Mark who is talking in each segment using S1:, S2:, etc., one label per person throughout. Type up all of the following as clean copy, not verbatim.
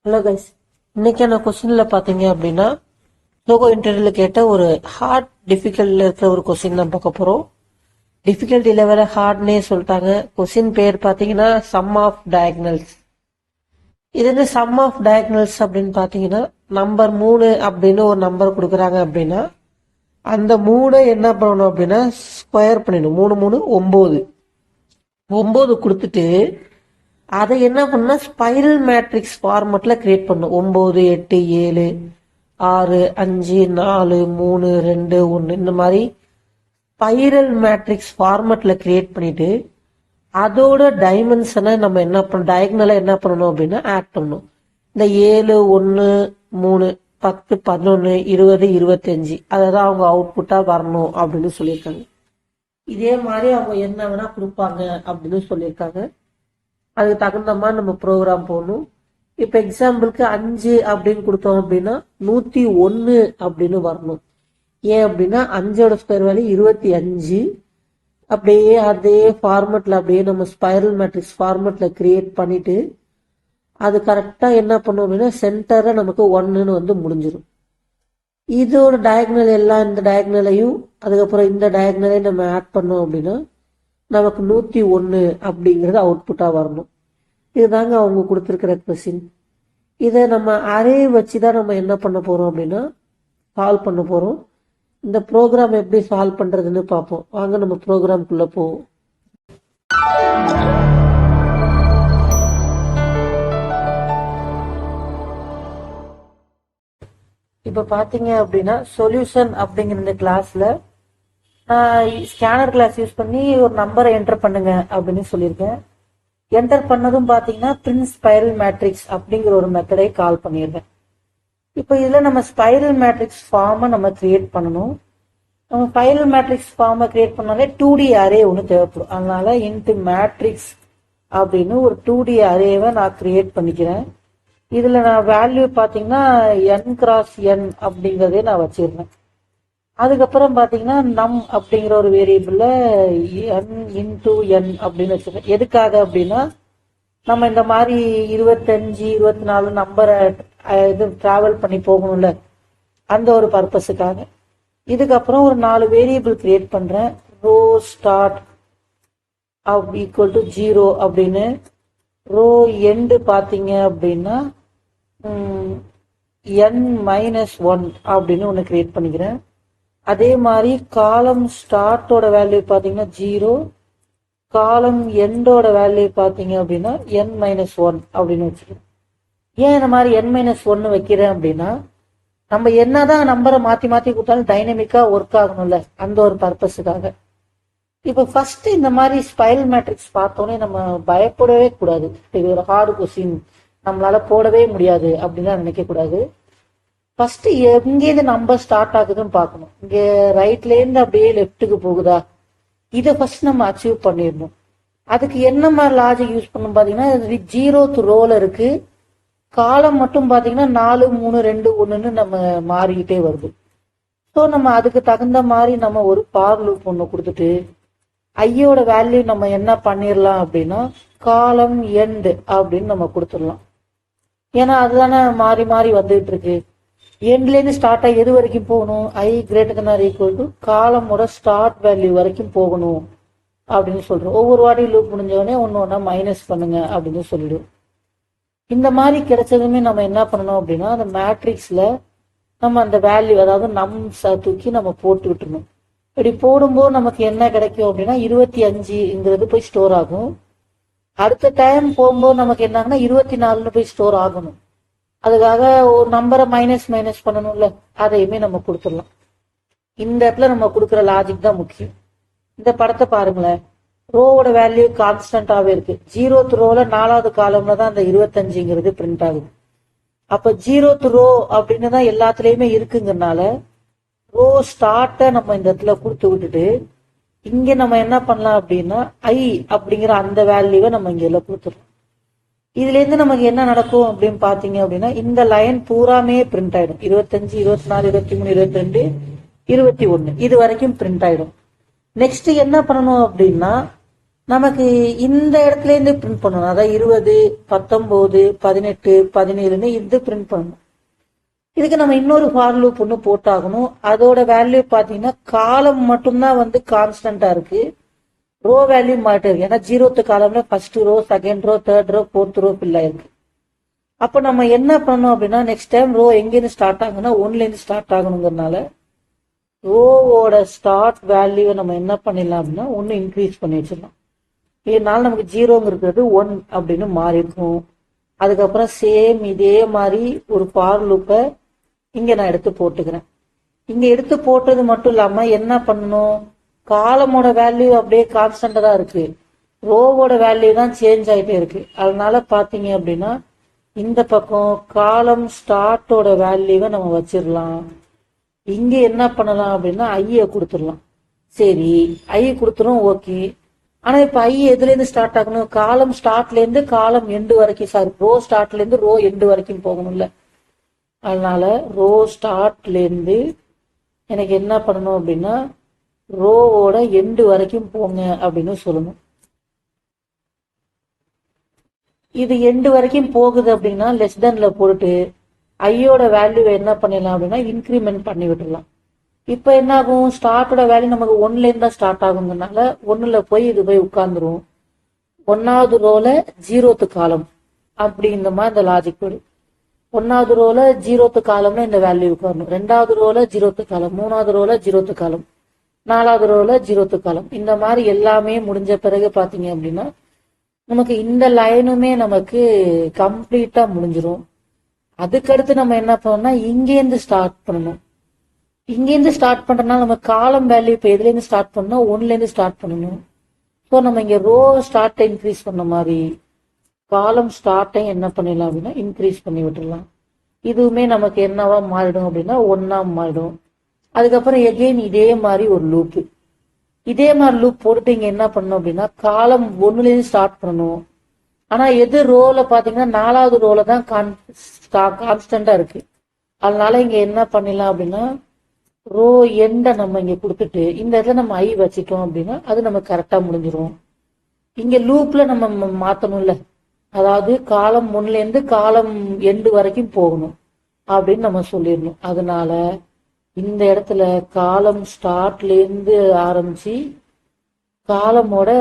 S1: Hello guys, இன்னைக்கான கொஸ்டின்ல பாத்தீங்க அப்படின்னா லோகோ இன்டர்வியூல கேட்ட ஒரு ஹார்ட் டிஃபிகல்ட்ல இருக்கிற ஒரு கொஸ்டின் தான் பார்க்க போறோம். டிஃபிகல்ட்டி லெவல ஹார்ட்னே சொல்லிட்டாங்க. கொஸ்டின் பேர் பாத்தீங்கன்னா சம் ஆஃப் டயக்னல்ஸ். இது என்ன சம் ஆஃப் டயக்னல்ஸ் அப்படின்னு பாத்தீங்கன்னா நம்பர் 3 அப்படின்னு ஒரு நம்பர் கொடுக்குறாங்க அப்படின்னா அந்த 3 என்ன பண்ணணும் அப்படின்னா ஸ்கொயர் பண்ணிடணும். 3 3 9 9 கொடுத்துட்டு அதை என்ன பண்ணா ஸ்பைரல் மேட்ரிக்ஸ் ஃபார்மட்ல கிரியேட் பண்ணும். 9 8 7 6 5 4 3 2 1 இந்த மாதிரி ஸ்பைரல் மேட்ரிக்ஸ் ஃபார்மட்ல கிரியேட் பண்ணிட்டு அதோட டைமென்ஷனை நம்ம என்ன பண்ண டயக்னலா என்ன பண்ணணும் அப்படின்னா ஆட் பண்ணணும். இந்த 7 1 3 10 11 20 25 அததான் அவங்க அவுட்புட்டா வரணும் அப்படின்னு சொல்லியிருக்காங்க. இதே மாதிரி அவங்க என்ன வேணா கொடுப்பாங்க அப்படின்னு சொல்லியிருக்காங்க. அதுக்கு தகுந்த மாதிரி நம்ம ப்ரோக்ராம் போகணும். இப்ப எக்ஸாம்பிளுக்கு 5 அப்படின்னு கொடுத்தோம் அப்படின்னா 101 அப்படின்னு வரணும். ஏன் அப்படின்னா 5ஓட ஸ்கொயர் வேல்யூ 25. அப்படியே அதே ஃபார்மெட்ல அப்படியே நம்ம ஸ்பைரல் மேட்ரிக்ஸ் ஃபார்மெட்ல கிரியேட் பண்ணிட்டு அது கரெக்டா என்ன பண்ணும் அப்படின்னா சென்டரை நமக்கு 1ன்னு வந்து முடிஞ்சிடும். இதோட டயக்னல் எல்லாம் இந்த டயக்னலையும் அதுக்கப்புறம் இந்த டயக்னலையும் நம்ம ஆட் பண்ணோம் அப்படின்னா நமக்கு 101 அப்படிங்கிறது அவுட்புட்டா வரணும். இதுதாங்க அவங்க கொடுத்துருக்கிற கொஸ்டின். இதை நம்ம அரே வச்சுதான் நம்ம என்ன பண்ண போறோம் அப்படின்னா சால்வ் பண்ண போறோம். இந்த ப்ரோக்ராம் எப்படி சால்வ் பண்றதுன்னு பார்ப்போம். வாங்க நம்ம ப்ரோக்ராம்குள்ள போவோம். இப்ப பாத்தீங்க அப்படின்னா சொல்யூஷன் அப்படிங்கிற இந்த கிளாஸ்ல ஸ்கேனர் கிளாஸ் யூஸ் பண்ணி ஒரு நம்பரை என்டர் பண்ணுங்க அப்படின்னு சொல்லியிருக்கேன். என்டர் பண்ணதும் பாத்தீங்கன்னா பிரிண்ட் ஸ்பைரல் மேட்ரிக்ஸ் அப்படிங்கிற ஒரு மெத்தடை கால் பண்ணிடுறேன். இப்போ இதுல நம்ம ஸ்பைரல் மேட்ரிக்ஸ் ஃபார்மை நம்ம கிரியேட் பண்ணணும். நம்ம ஸ்பைரல் மேட்ரிக்ஸ் ஃபார்மை கிரியேட் பண்ணாலே 2D அரே ஒன்று தேவைப்படும். அதனால இன்ட்டு மேட்ரிக்ஸ் அப்படின்னு ஒரு 2D அரேவை நான் கிரியேட் பண்ணிக்கிறேன். இதுல நான் வேல்யூ பாத்தீங்கன்னா n×n அப்படிங்கறதே நான் வச்சிருந்தேன். அதுக்கப்புறம் பாத்தீங்கன்னா நம் அப்படிங்கிற ஒரு வேரியபிள்ல n×n அப்படின்னு வச்சிருக்கேன். எதுக்காக அப்படின்னா நம்ம இந்த மாதிரி 25 24 நம்பரை இது டிராவல் பண்ணி போகணும்ல, அந்த ஒரு பர்பஸுக்காக. இதுக்கப்புறம் ஒரு 4 வேரியபிள் கிரியேட் பண்றேன். ரோ ஸ்டார்ட் ஈக்குவல் டு 0 அப்படின்னு, ரோ எண்டு பாத்தீங்க அப்படின்னா n-1 அப்படின்னு ஒன்று கிரியேட் பண்ணிக்கிறேன். அதே மாதிரி காலம் ஸ்டார்ட்டோட வேல்யூ பாத்தீங்கன்னா 0, காலம் எண்டோட வேல்யூ பாத்தீங்க அப்படின்னா n-1 அப்படின்னு வச்சுக்கிறேன். ஏன் இந்த மாதிரி n-1 வைக்கிறேன் அப்படின்னா நம்ம என்னதான் நம்பரை மாத்தி மாத்தி கொடுத்தாலும் டைனமிக்கா ஒர்க் ஆகணும்ல, அந்த ஒரு பர்பஸுக்காக. இப்ப ஃபர்ஸ்ட் இந்த மாதிரி ஸ்பைரல் மேட்ரிக்ஸ் பார்த்தோன்னே நம்ம பயப்படவே கூடாது. இது ஒரு ஹார்டு கொஸ்டின், நம்மளால போடவே முடியாது அப்படின்னு நினைக்க கூடாது. ஃபர்ஸ்ட் எங்கேருந்து நம்பர் ஸ்டார்ட் ஆகுதுன்னு பார்க்கணும். இங்க ரைட்ல இருந்து அப்படியே லெஃப்ட்டுக்கு போகுதா, இதை ஃபர்ஸ்ட் நம்ம அச்சீவ் பண்ணிடணும். அதுக்கு என்ன மாதிரி லாஜிக் யூஸ் பண்ணணும் பாத்தீங்கன்னா 0th ரோல இருக்கு, காலம் மட்டும் பாத்தீங்கன்னா 4 3 2 1ன்னு நம்ம மாறிக்கிட்டே வருது. ஸோ நம்ம அதுக்கு தகுந்த மாதிரி நம்ம ஒரு ஃபார் லூப் ஒன்று கொடுத்துட்டு ஐயோட வேல்யூ நம்ம என்ன பண்ணிடலாம் அப்படின்னா காலம் எண்ட் அப்படின்னு நம்ம கொடுத்துடலாம். ஏன்னா அதுதானே மாறி மாறி வந்துகிட்டு இருக்கு. எண்ட்ல இருந்து ஸ்டார்ட் ஆகி எது வரைக்கும் போகணும், i ≥ காலமோட ஸ்டார்ட் வேல்யூ வரைக்கும் போகணும் அப்படின்னு சொல்றோம். ஒவ்வொரு வாட்டியும் லூப் முடிஞ்சவொடனே ஒன்னா மைனஸ் பண்ணுங்க அப்படின்னு சொல்லிடுவோம். இந்த மாதிரி கிடைச்சதுமே நம்ம என்ன பண்ணணும் அப்படின்னா அந்த மேட்ரிக்ஸ்ல நம்ம அந்த வேல்யூ அதாவது நம்ஸை தூக்கி நம்ம போட்டு விட்டுருணும். இப்படி போடும்போது நமக்கு என்ன கிடைக்கும் அப்படின்னா 25ங்கிறது போய் ஸ்டோர் ஆகும். அடுத்த டைம் போகும்போது நமக்கு என்ன ஆகுனா 24ன்னு போய் ஸ்டோர் ஆகணும். அதுக்காக ஒரு நம்பரை மைனஸ் பண்ணணும்ல, அதையுமே நம்ம கொடுத்துடலாம். இந்த இடத்துல நம்ம கொடுக்குற லாஜிக் தான் முக்கியம். இந்த படத்தை பாருங்களேன், ரோவோட வேல்யூ கான்ஸ்டன்டாவே இருக்கு. 0th ரோல 4வது காலம்ல தான் அந்த 25ங்கிறது பிரிண்ட் ஆகுது. அப்ப 0th ரோ அப்படின்னு தான் எல்லாத்துலயுமே இருக்குங்கிறனால ரோ ஸ்டார்ட்டை நம்ம இந்த இடத்துல கொடுத்து விட்டுட்டு இங்க நம்ம என்ன பண்ணலாம் அப்படின்னா i அப்படிங்கிற அந்த வேல்யூவை நம்ம இங்க எல்லாம் கொடுத்துடலாம். இதுல இருந்து நமக்கு என்ன நடக்கும் அப்படின்னு பாத்தீங்க அப்படின்னா இந்த லைன் பூராமே பிரிண்ட் ஆயிடும். 25 24 23 22 21 இது வரைக்கும் பிரிண்ட் ஆயிடும். நெக்ஸ்ட் என்ன பண்ணணும் அப்படின்னா நமக்கு இந்த இடத்துல இருந்து பிரிண்ட் பண்ணணும். அதாவது 20, 19, 18, 17ன்னு இது பிரிண்ட் பண்ணணும். இதுக்கு நம்ம இன்னொரு ஃபார் லூப் ஒன்று போட்டாகணும். அதோட வேல்யூ பார்த்தீங்கன்னா காலம் மட்டும்தான் வந்து கான்ஸ்டன்டா இருக்கு, ரோ வேல்யூ மாறிட்டு இருக்கு. ஏன்னா 0th காலம்ல first row, second row, third row, fourth row fill ஆயிருக்கு. அப்போ நம்ம என்ன பண்ணணும் அப்படின்னா நெக்ஸ்ட் டைம் ரோ எங்கேருந்து ஸ்டார்ட் ஆகுன்னா 1லேருந்து ஸ்டார்ட் ஆகணுங்கிறதுனால ரோவோட ஸ்டார்ட் வேல்யூவை நம்ம என்ன பண்ணிடலாம் அப்படின்னா ஒன்று இன்க்ரீஸ் பண்ணி வச்சிடலாம். இதனால நமக்கு 0ங்கிறது 1 அப்படின்னு மாறி இருக்கும். அதுக்கப்புறம் சேம் இதே மாதிரி ஒரு ஃபார் லூப்பை இங்க நான் எடுத்து போட்டுக்கிறேன். இங்க எடுத்து போட்டது மட்டும் இல்லாம என்ன பண்ணணும், காலமோட வேல்யூ அப்படியே கான்ஸ்டன்டா தான் இருக்கு, ரோவோட வேல்யூ தான் சேஞ்ச் ஆயிட்டே இருக்கு. அதனால பாத்தீங்க அப்படின்னா இந்த பக்கம் காலம் ஸ்டார்டோட வேல்யூவை நம்ம வச்சிடலாம். இங்க என்ன பண்ணலாம் அப்படின்னா ஐய கொடுத்துடலாம். சரி ஐ கொடுத்துரும், ஓகே. ஆனா இப்ப ஐ எதுல இருந்து ஸ்டார்ட் ஆகணும், காலம் ஸ்டார்ட்ல இருந்து காலம் எண்டு வரைக்கும், சாரி ரோ ஸ்டார்ட்ல இருந்து ரோ எண்டு வரைக்கும் போகணும்ல. அதனால ரோ ஸ்டார்ட்ல இருந்து எனக்கு என்ன பண்ணணும் அப்படின்னா ரோவோட எண்டு வரைக்கும் போங்க அப்படின்னு சொல்லணும். இது எண்டு வரைக்கும் போகுது அப்படின்னா லெஸ் தென்ல போட்டு ஐயோட வேல்யூவை என்ன பண்ணிடலாம் அப்படின்னா இன்க்ரிமெண்ட் பண்ணி விட்டுடலாம். இப்ப என்ன ஆகும், ஸ்டார்டோட வேல்யூ நமக்கு 1ல இருந்தா ஸ்டார்ட் ஆகுங்கிறதுனால 1ல போய் இது போய் உட்கார்ந்துரும். 1வது ரோல 0th காலம் அப்படி இந்த மாதிரி இந்த லாஜிக் போடு. 1வது ரோல 0th காலம்னா இந்த வேல்யூ உட்காரணும், 2வது ரோல 0th காலம், 3வது ரோல 0th காலம், 4வது ரோல 0th காலம். இந்த மாதிரி எல்லாமே முடிஞ்ச பிறகு பாத்தீங்க அப்படின்னா நமக்கு இந்த லைனுமே நமக்கு கம்ப்ளீட்டா முடிஞ்சிரும். அதுக்கடுத்து நம்ம என்ன பண்ணோம்னா இங்கேருந்து ஸ்டார்ட் பண்ணணும். இங்கேருந்து ஸ்டார்ட் பண்றதுனால நம்ம காலம் வேல்யூ இப்போ எதுல இருந்து ஸ்டார்ட் பண்ணணும், 1ல இருந்து ஸ்டார்ட் பண்ணணும். ஸோ நம்ம இங்க ரோ ஸ்டார்ட்டை இன்க்ரீஸ் பண்ண மாதிரி காலம் ஸ்டார்ட்டை என்ன பண்ணிடலாம் அப்படின்னா இன்க்ரீஸ் பண்ணி விட்டுடலாம். இதுவுமே நமக்கு என்னவா மாறிடும் அப்படின்னா 1ஆ மாறிடும். அதுக்கப்புறம் எகெயின் இதே மாதிரி ஒரு லூப், இதே மாதிரி லூப் போட்டுட்டு இங்க என்ன பண்ணணும் அப்படின்னா காலம் 1ல இருந்து ஸ்டார்ட் பண்ணணும். ஆனா எது ரோல பாத்தீங்கன்னா 4வது ரோல தான் கான்ஸ்டன்டா இருக்கு. அதனால இங்க என்ன பண்ணிடலாம் அப்படின்னா ரோ எண்ட நம்ம இங்க கொடுத்துட்டு இந்த இடத்துல நம்ம ஐ வச்சிட்டோம் அப்படின்னா அது நம்ம கரெக்டா முடிஞ்சிரும். இங்க லூப்ல நம்ம மாத்தணும்ல, அதாவது காலம் 1ல இருந்து காலம் எண்டு வரைக்கும் போகணும் அப்படின்னு நம்ம சொல்லிடணும். அதனால இந்த இடத்துல காலம் ஸ்டார்ட்ல இருந்து ஆரம்பிச்சு காலமோட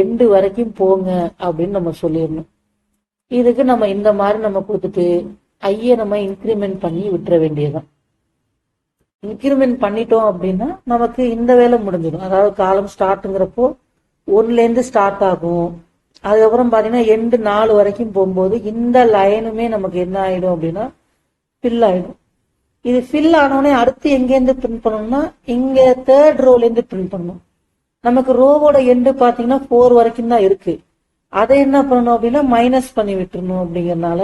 S1: எண்டு வரைக்கும் போங்க அப்படின்னு நம்ம சொல்லிடணும். இதுக்கு நம்ம இந்த மாதிரி நம்ம கொடுத்துட்டு ஐய நம்ம இன்க்ரிமெண்ட் பண்ணி விட்டுற வேண்டியதுதான். இன்க்ரிமெண்ட் பண்ணிட்டோம் அப்படின்னா நமக்கு இந்த வேலை முடிஞ்சிடும். அதாவது காலம் ஸ்டார்ட்ங்கிறப்போ 1ல இருந்து ஸ்டார்ட் ஆகும். அதுக்கப்புறம் பாத்தீங்கன்னா எண்டு 4 வரைக்கும் போகும்போது இந்த லைனுமே நமக்கு என்ன ஆயிடும் அப்படின்னா ஃபில் ஆயிடும். இது ஃபில் ஆனோடனே அடுத்து எங்கேருந்து பிரிண்ட் பண்ணணும்னா இங்க 3rd ரோல இருந்து பிரிண்ட் பண்ணணும். நமக்கு ரோவோட எண்டு பாத்தீங்கன்னா 4 வரைக்கும் தான் இருக்கு. அதை என்ன பண்ணணும் அப்படின்னா மைனஸ் பண்ணி விட்டுறணும். அப்படிங்கறதுனால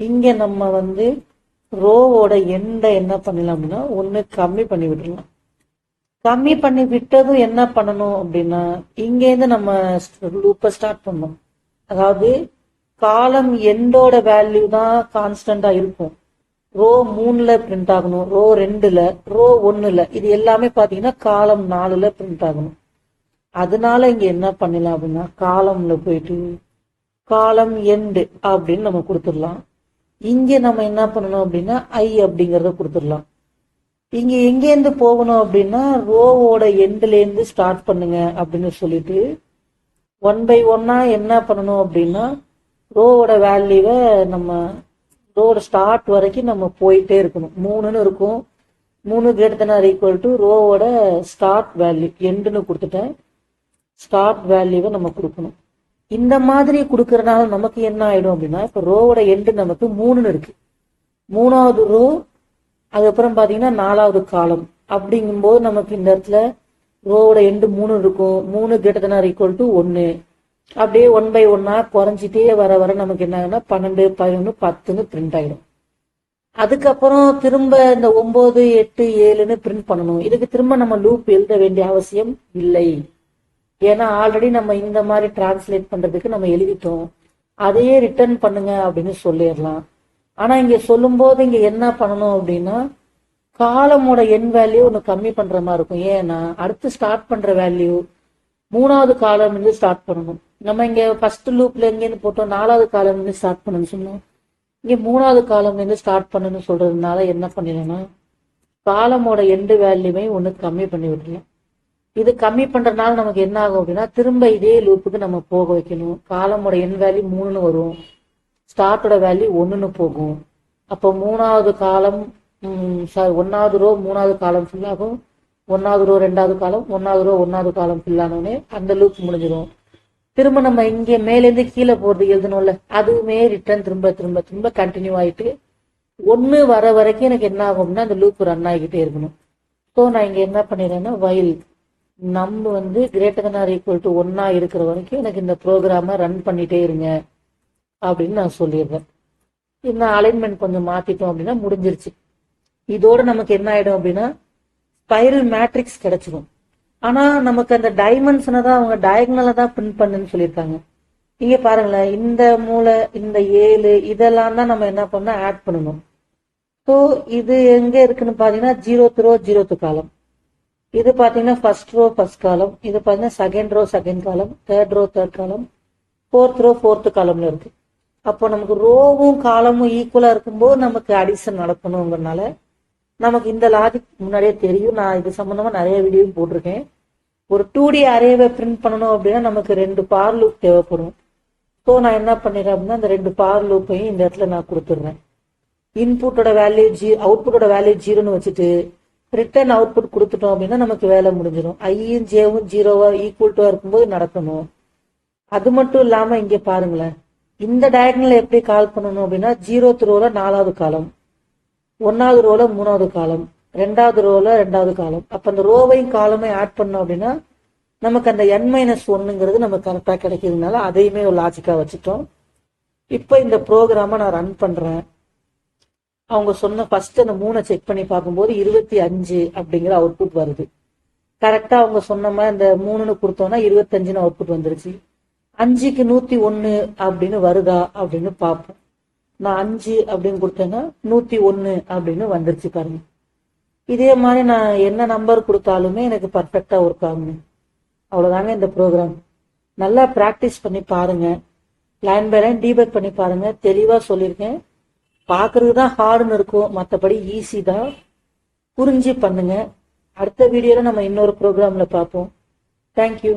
S1: இங்க நம்ம வந்து ரோவோட எண்டை என்ன பண்ணலாம் அப்படின்னா 1 கம்மி பண்ணி விட்டுடலாம். கம்மி பண்ணி விட்டதும் என்ன பண்ணணும் அப்படின்னா இங்கேருந்து நம்ம லூப்பை ஸ்டார்ட் பண்ணணும். அதாவது காலம் எண்டோட வேல்யூ தான் கான்ஸ்டன்டா இருக்கும். ரோ 3ல பிரிண்ட் ஆகணும், ரோ 2ல, ரோ 1ல, இது எல்லாமே பாத்தீங்கன்னா காலம் 4ல பிரிண்ட் ஆகணும். அதனால இங்க என்ன பண்ணலாம் அப்படின்னா காலம்ல போயிட்டு காலம் எண்டு அப்படின்னு நம்ம கொடுத்துடலாம். இங்க நம்ம என்ன பண்ணணும் அப்படின்னா ஐ அப்படிங்கறத கொடுத்துடலாம். இங்க எங்கேருந்து போகணும் அப்படின்னா ரோவோட எண்ட்ல இருந்து ஸ்டார்ட் பண்ணுங்க அப்படின்னு சொல்லிட்டு 1 by 1 என்ன பண்ணணும் அப்படின்னா ரோவோட வேல்யூவை நம்ம ரோவோட ஸ்டார்ட் வரைக்கும் நம்ம போயிட்டே இருக்கணும். 3ன்னு இருக்கும், 3 greater than or equal to ரோவோட ஸ்டார்ட் வேல்யூ எண்டுன்னு கொடுத்துட்டேன். ஸ்டார்ட் வேல்யூவை நம்ம கொடுக்கணும். இந்த மாதிரி கொடுக்கறதுனால நமக்கு என்ன ஆயிடும் அப்படின்னா இப்ப ரோவோட எண்டு நமக்கு 3ன்னு இருக்கு, 3வது ரோ, அதுக்கப்புறம் பாத்தீங்கன்னா 4வது காலம். அப்படிங்கும்போது நமக்கு இந்த இடத்துல ரோவோட எண்டு 3 இருக்கும், 3 greater than or equal to 1. அப்படியே 1 by 1 குறைஞ்சிட்டே வர வர நமக்கு என்ன ஆகுதுன்னா 12, 11, 10ன்னு பிரிண்ட் ஆயிடும். அதுக்கப்புறம் திரும்ப இந்த 9, 8, 7ன்னு பிரிண்ட் பண்ணணும். இதுக்கு திரும்ப நம்ம லூப் எழுத வேண்டிய அவசியம் இல்லை. ஏன்னா ஆல்ரெடி நம்ம இந்த மாதிரி டிரான்ஸ்லேட் பண்றதுக்கு நம்ம எழுதிட்டோம். அதையே ரிட்டர்ன் பண்ணுங்க அப்படின்னு சொல்லிடலாம். ஆனா இங்க சொல்லும் போது இங்க என்ன பண்ணணும் அப்படின்னா காலமோட எண் வேல்யூ ஒன்று கம்மி பண்ற மாதிரி இருக்கும். ஏன்னா அடுத்து ஸ்டார்ட் பண்ற வேல்யூ மூணாவது காலம் இருந்து ஸ்டார்ட் பண்ணணும். நம்ம இங்க ஃபர்ஸ்ட் லூப்ல எங்கேருந்து போட்டோம், நாலாவது காலம் இருந்து ஸ்டார்ட் பண்ணணும்னு சொன்னோம். இங்க மூணாவது காலம் இருந்து ஸ்டார்ட் பண்ணணும்னு சொல்றதுனால என்ன பண்ணிடலாம், காலமோட எண்டு வேல்யூமை ஒன்று கம்மி பண்ணி விட்டுலாம். இது கம்மி பண்றதுனால நமக்கு என்ன ஆகும் அப்படின்னா, திரும்ப இதே லூப்புக்கு நம்ம போக வைக்கணும். காலமோட எண் வேல்யூ 3ன்னு வரும், ஸ்டார்ட்டோட வேல்யூ 1ன்னு போகும். அப்போ மூணாவது காலம் ஒன்னாவது ரோ மூணாவது காலம் ஃபில் ஆகும், ஒன்னாவது ரோ ரெண்டாவது காலம், ஒன்னாவது ரோ ஒன்னாவது காலம் ஃபில் ஆனோடனே அந்த லூப் முடிஞ்சிடும். திரும்ப நம்ம இங்கே மேலேருந்து கீழே போறது எழுதணும்ல, அதுவுமே ரிட்டர்ன் திரும்ப திரும்ப திரும்ப கண்டினியூ ஆயிட்டு 1 வர வரைக்கும் எனக்கு என்ன ஆகும்னா அந்த லூப் ரன் ஆகிக்கிட்டே இருக்கணும். ஸோ நான் இங்க என்ன பண்ணிடுறேன்னா, வயல் நம்ம வந்து greater than or equal to 1 இருக்கிற வரைக்கும் எனக்கு இந்த ப்ரோக்ராமை ரன் பண்ணிட்டே இருங்க அப்படின்னு நான் சொல்லிடுறேன். இந்த அலைன்மெண்ட் கொஞ்சம் மாத்திட்டோம் அப்படின்னா முடிஞ்சிருச்சு. இதோட நமக்கு என்ன ஆயிடும் அப்படின்னா, ஸ்பைரல் மேட்ரிக்ஸ் கிடைச்சிடும். ஆனா நமக்கு அந்த டைமென்ஷனை தான் அவங்க டயகனலை தான் பிரிண்ட் பண்ணுன்னு சொல்லியிருக்காங்க. இங்க பாருங்களேன், இந்த மூளை இந்த 7 இதெல்லாம் தான் நம்ம என்ன பண்ண ஆட் பண்ணணும். ஸோ இது எங்க இருக்குன்னு பாத்தீங்கன்னா 0th ரோ 0th காலம், இது பாத்தீங்கன்னா ஃபர்ஸ்ட் ரோ ஃபர்ஸ்ட் காலம், இது பாத்தீங்கன்னா second row second column, third row third column, fourth row fourth காலம்ல இருக்கு. அப்போ நமக்கு ரோவும் காலமும் ஈக்குவலா இருக்கும்போது நமக்கு அடிஷன் நடக்கணுங்கிறதுனால நமக்கு இந்த லாஜிக் முன்னாடியே தெரியும். நான் இது சம்பந்தமா நிறைய வீடியோ போட்டிருக்கேன். ஒரு 2D அரேவை பிரிண்ட் பண்ணணும் அப்படின்னா நமக்கு 2 பார் லூப் தேவைப்படும். ஸோ நான் என்ன பண்ணிடுறேன் அப்படின்னா, அந்த 2 பார் லூப்பையும் இந்த இடத்துல நான் கொடுத்துடுறேன். இன்புட்டோட வேல்யூ அவுட்புட்டோட வேல்யூ 0ன்னு வச்சுட்டு ரிட்டர்ன் அவுட்புட் கொடுத்துட்டோம் அப்படின்னா நமக்கு வேலை முடிஞ்சிடும். ஐயும் ஜேவும் 0வா ஈக்குவல் டு இருக்கும்போது நடக்கணும். அது மட்டும் இல்லாம இங்க பாருங்களேன், இந்த டயகனல் எப்படி கால் பண்ணணும் அப்படின்னா, 0th ரோல 4வது காலம், 1வது ரோல 3வது காலம், 2வது ரோல 2வது காலம். அப்ப அந்த ரோவையும் காலமே ஆட் பண்ணோம் அப்படின்னா நமக்கு அந்த n-1ங்கிறது நமக்கு கரெக்டா கிடைக்கிறதுனால அதையுமே ஒரு லாஜிக்கா வச்சுட்டோம். இப்போ இந்த ப்ரோக்ராம நான் ரன் பண்றேன். அவங்க சொன்ன ஃபர்ஸ்ட் அந்த 3 செக் பண்ணி பார்க்கும்போது 25 அப்படிங்கிற அவுட்புட் வருது. கரெக்டா அவங்க சொன்ன மாதிரி இந்த 3ன்னு கொடுத்தோம்னா 25ன்னு அவுட்புட் வந்துருச்சு. 5க்கு 101 அப்படின்னு வருதா அப்படின்னு பார்ப்போம். நான் 5 அப்படின்னு கொடுத்தேன்னா 101 அப்படின்னு வந்துருச்சு பாருங்க. இதே மாதிரி நான் என்ன நம்பர் கொடுத்தாலுமே எனக்கு பர்ஃபெக்டா ஒர்க் ஆகுங்க. அவ்வளவுதாங்க இந்த ப்ரோக்ராம். நல்லா பிராக்டிஸ் பண்ணி பாருங்க, லைன் பை லைன் டீபக் பண்ணி பாருங்க. தெளிவா சொல்லியிருக்கேன். பாக்குறது தான் ஹார்டுன்னு இருக்கும், மற்றபடி ஈஸி தான். புரிஞ்சு பண்ணுங்க. அடுத்த வீடியோல நம்ம இன்னொரு ப்ரோக்ராம்ல பார்ப்போம். தேங்க்யூ.